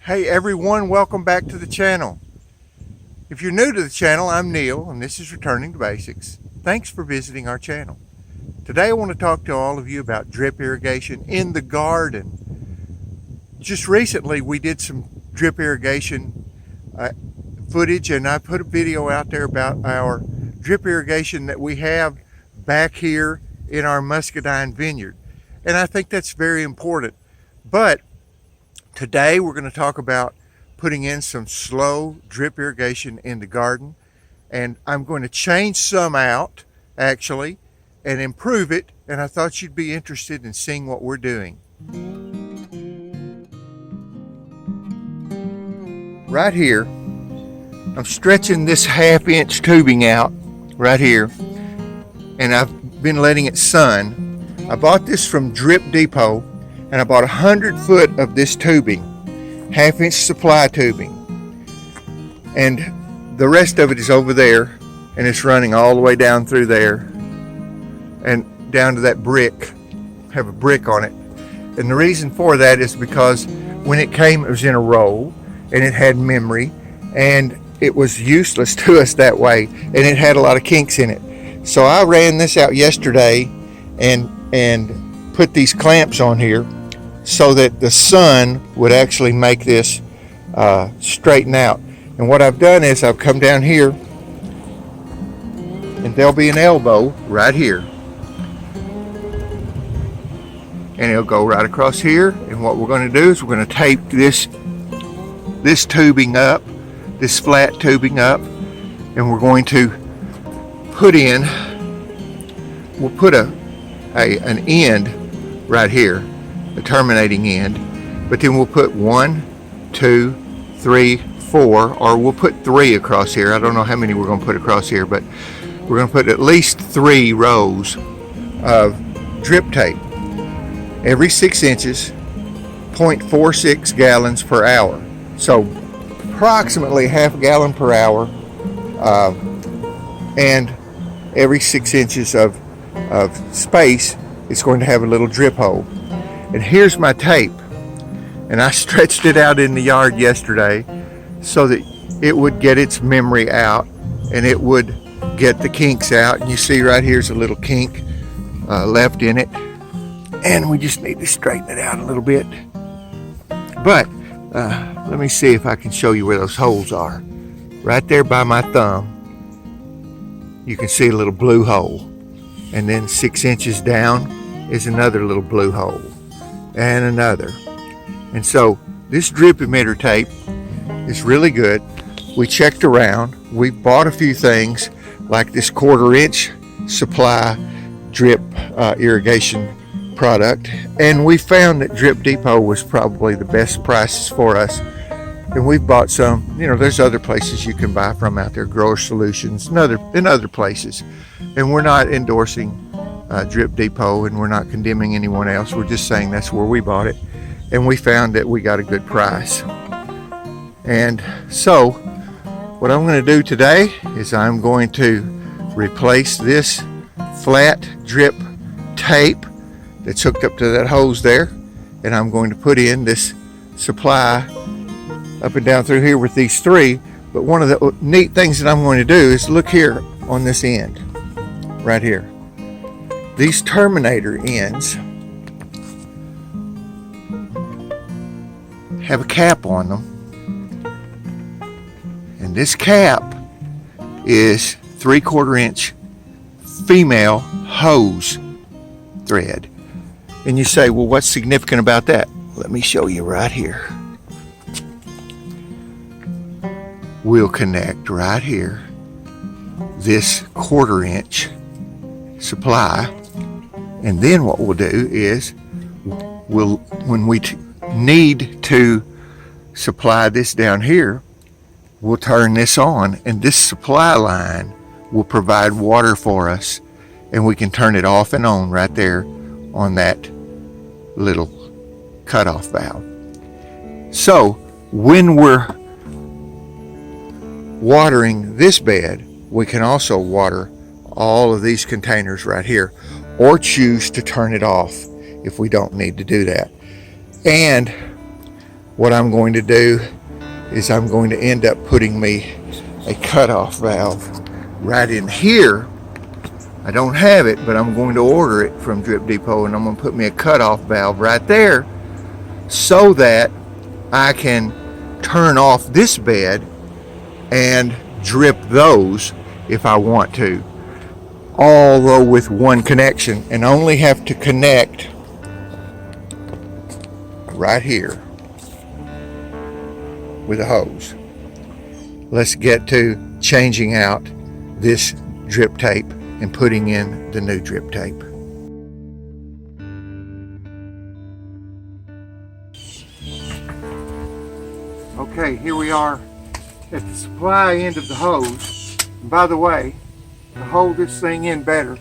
Hey everyone, welcome back to the channel. If you're new to the channel, I'm Neil and this is Returning to Basics. Thanks for visiting our channel. Today I want to talk to all of you about drip irrigation in the garden. Just recently we did some drip irrigation footage, and I put a video out there about our drip irrigation that we have back here in our muscadine vineyard. And I think that's very important. But today we're going to talk about putting in some slow drip irrigation in the garden, and I'm going to change some out actually and improve it, and I thought you'd be interested in seeing what we're doing. Right here I'm stretching this 1/2-inch tubing out right here, and I've been letting it sun. I bought this from Drip Depot, and I bought 100 foot of this tubing, 1/2-inch supply tubing, and the rest of it is over there, and it's running all the way down through there and down to that brick. Have a brick on it, and the reason for that is because when it came, it was in a roll and it had memory, and it was useless to us that way, and it had a lot of kinks in it. So I ran this out yesterday and put these clamps on here so that the sun would actually make this straighten out. And what I've done is I've come down here, and there'll be an elbow right here, and it'll go right across here. And what we're going to do is we're going to tape this tubing up, this flat tubing up, and we're going to put in, we'll put an end right here, a terminating end, but then we'll put 1, 2, 3, 4, or we'll put 3 across here. I don't know how many we're going to put across here, but we're going to put at least 3 rows of drip tape every 6 inches, 0.46 gallons per hour. So approximately 1/2 gallon per hour, and every 6 inches of space it's going to have a little drip hole. And here's my tape, and I stretched it out in the yard yesterday so that it would get its memory out and it would get the kinks out. And you see right here's a little kink left in it, and we just need to straighten it out a little bit. But let me see if I can show you where those holes are. Right there by my thumb you can see a little blue hole, and then 6 inches down is another little blue hole, and another. And so this drip emitter tape is really good. We checked around, we bought a few things like this 1/4-inch supply drip irrigation product, and we found that Drip Depot was probably the best prices for us. And we've bought some, there's other places you can buy from out there, Grower Solutions and other places. And we're not endorsing Drip Depot, and we're not condemning anyone else. We're just saying that's where we bought it, and we found that we got a good price. And so what I'm going to do today is I'm going to replace this flat drip tape that's hooked up to that hose there, and I'm going to put in this supply up and down through here with these 3. But one of the neat things that I'm going to do is look here on this end right here. These terminator ends have a cap on them, and this cap is 3/4-inch female hose thread. And you say, well, what's significant about that? Let me show you right here. We'll connect right here this 1/4-inch supply, and then what we'll do is when we need to supply this down here, we'll turn this on, and this supply line will provide water for us, and we can turn it off and on right there on that little cutoff valve. So when we're watering this bed, we can also water all of these containers right here, or choose to turn it off if we don't need to do that. And what I'm going to do is I'm going to end up putting me a cutoff valve right in here. I don't have it, but I'm going to order it from Drip Depot, and I'm going to put me a cutoff valve right there so that I can turn off this bed and drip those if I want to, all though with one connection, and only have to connect right here with a hose. Let's get to changing out this drip tape and putting in the new drip tape. Okay, here we are at the supply end of the hose. And by the way, to hold this thing in better,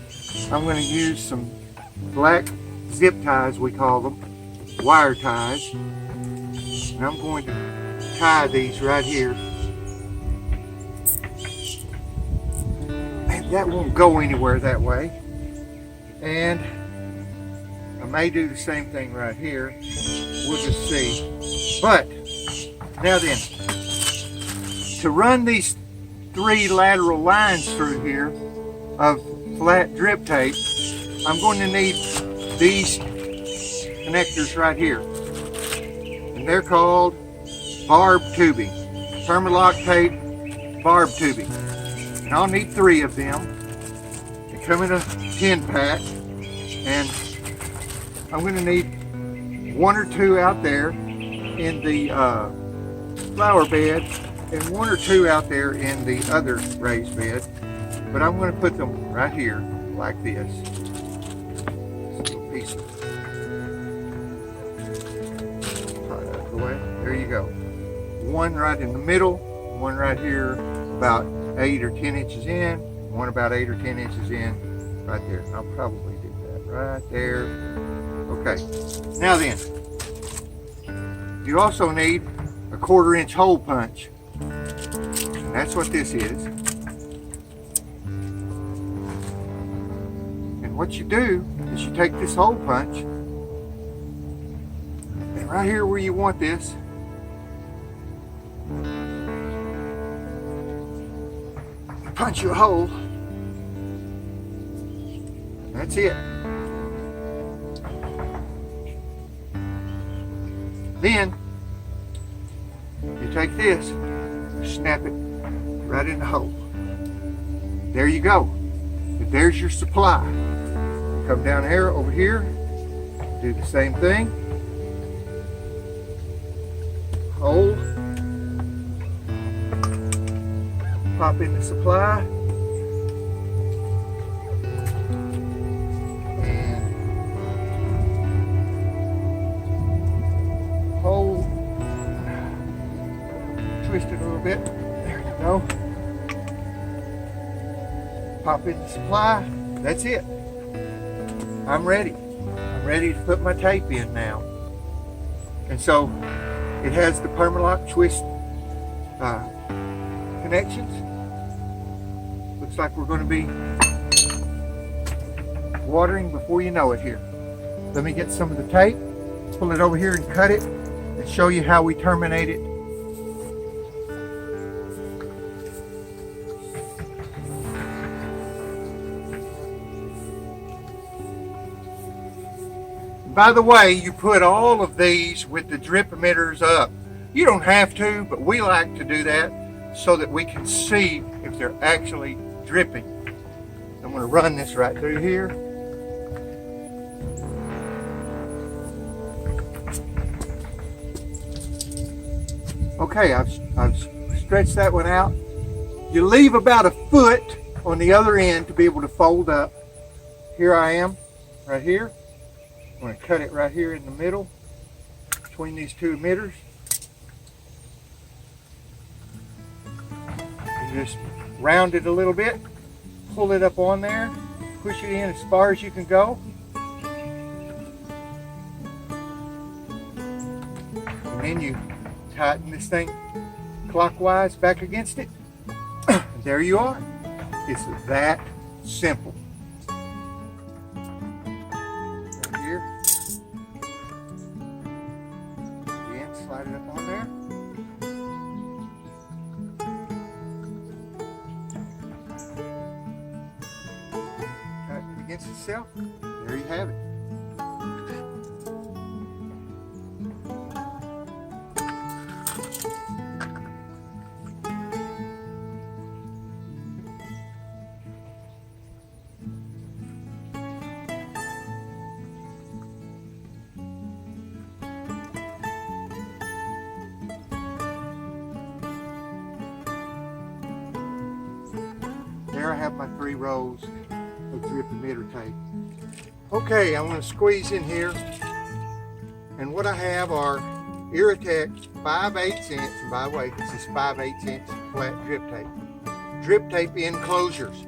I'm going to use some black zip ties, we call them, wire ties. And I'm going to tie these right here. And that won't go anywhere that way. And I may do the same thing right here. We'll just see. But now then, to run these 3 lateral lines through here of flat drip tape, I'm going to need these connectors right here. And they're called barb tubing. Permalock tape barb tubing. And I'll need 3 of them. They come in a 10 pack. And I'm going to need 1 or 2 out there in the flower bed and 1 or 2 out there in the other raised bed, but I'm going to put them right here like this. Just a little piece of right out of the way. There you go. 1 right in the middle, 1 right here about 8 or 10 inches in, 1 about 8 or 10 inches in right there. I'll probably do that right there. Okay, now then, you also need a 1/4 inch hole punch. And that's what this is. And what you do is you take this hole punch, and right here where you want this, punch you a hole. That's it. Then you take this, snap it right in the hole. There you go. And there's your supply. Come down here, over here, do the same thing. Hole. Pop in the supply. And hole. Twist it a little bit. There you go. Pop in the supply. That's it. I'm ready. I'm ready to put my tape in now. And so it has the Permalock twist connections. Looks like we're going to be watering before you know it here. Let me get some of the tape, pull it over here and cut it, and show you how we terminate it. By the way, you put all of these with the drip emitters up. You don't have to, but we like to do that so that we can see if they're actually dripping. I'm going to run this right through here. Okay, I've stretched that one out. You leave about 1 foot on the other end to be able to fold up. Here I am, right here. I'm going to cut it right here in the middle between these 2 emitters. You just round it a little bit, pull it up on there, push it in as far as you can go. And then you tighten this thing clockwise back against it. And there you are. It's that simple. Right here. Again, slide it up plants itself. There you have it. There I have my 3 rolls of drip emitter tape. Okay, I'm going to squeeze in here, and what I have are Irritec 5/8 inch, and by the way, this is 5/8 inch flat drip tape. Drip tape enclosures.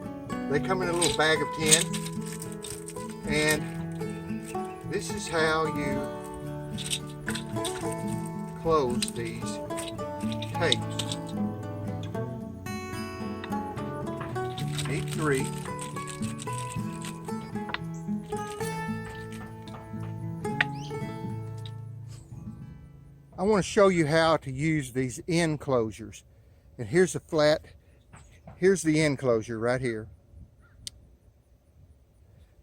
They come in a little bag of 10, and this is how you close these tapes. Need 3. I want to show you how to use these end closures. And here's the end closure right here.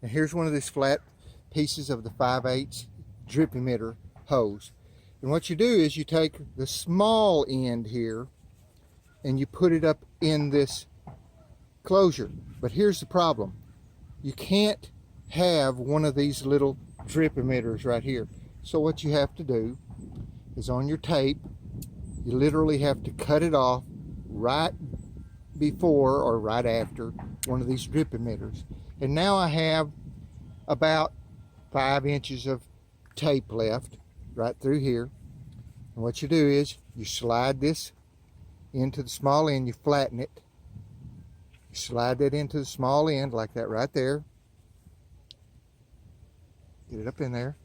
And here's one of these flat pieces of the 5/8 drip emitter hose. And what you do is you take the small end here and you put it up in this closure. But here's the problem. You can't have one of these little drip emitters right here. So what you have to do is on your tape, you literally have to cut it off right before or right after one of these drip emitters. And now I have about 5 inches of tape left right through here. And what you do is you slide this into the small end, you flatten it. You slide that into the small end like that right there. Get it up in there.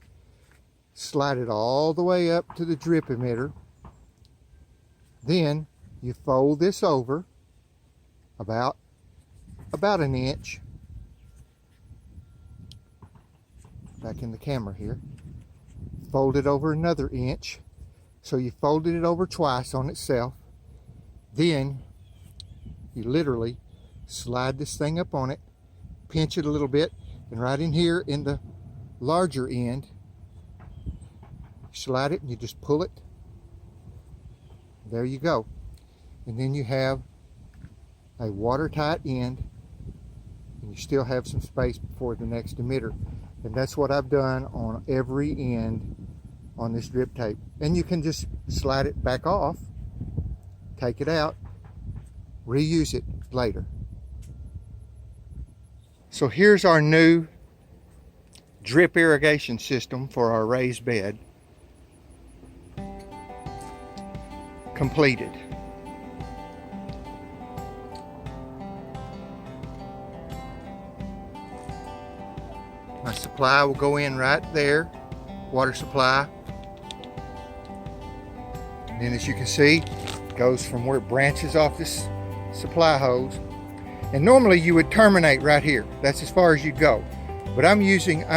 Slide it all the way up to the drip emitter. Then you fold this over about 1 inch. Back in the camera here. Fold it over another inch. So you folded it over twice on itself. Then you literally slide this thing up on it, pinch it a little bit, and right in here in the larger end, slide it and you just pull it. There you go. And then you have a watertight end, and you still have some space before the next emitter. And that's what I've done on every end on this drip tape. And you can just slide it back off, take it out, reuse it later. So here's our new drip irrigation system for our raised bed. Completed. My supply will go in right there, water supply. And then as you can see, it goes from where it branches off this supply hose. And normally you would terminate right here. That's as far as you go. But I'm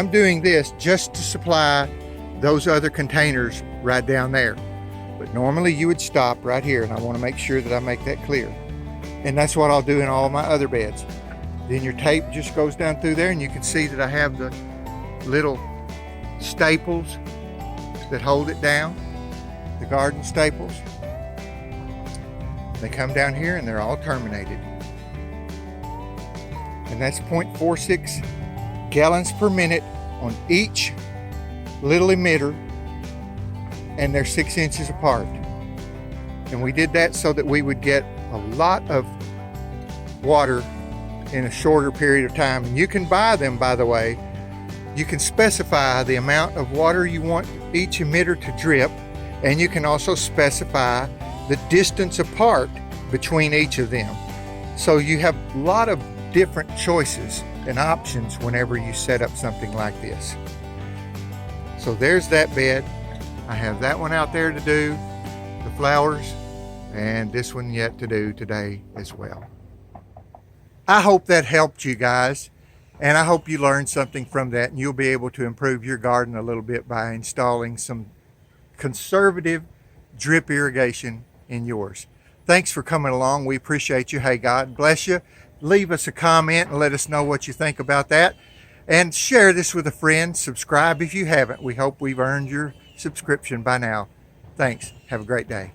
doing this just to supply those other containers right down there. But normally you would stop right here, and I want to make sure that I make that clear. And that's what I'll do in all my other beds. Then your tape just goes down through there, and you can see that I have the little staples that hold it down, the garden staples. They come down here and they're all terminated. And that's 0.46 gallons per minute on each little emitter, and they're 6 inches apart. And we did that so that we would get a lot of water in a shorter period of time. And you can buy them, by the way. You can specify the amount of water you want each emitter to drip, and you can also specify the distance apart between each of them. So you have a lot of different choices and options whenever you set up something like this. So there's that bed. I have that one out there to do, the flowers, and this one yet to do today as well. I hope that helped you guys, and I hope you learned something from that, and you'll be able to improve your garden a little bit by installing some conservative drip irrigation in yours. Thanks for coming along. We appreciate you. Hey, God bless you. Leave us a comment and let us know what you think about that. And share this with a friend. Subscribe if you haven't. We hope we've earned your subscription by now. Thanks. Have a great day.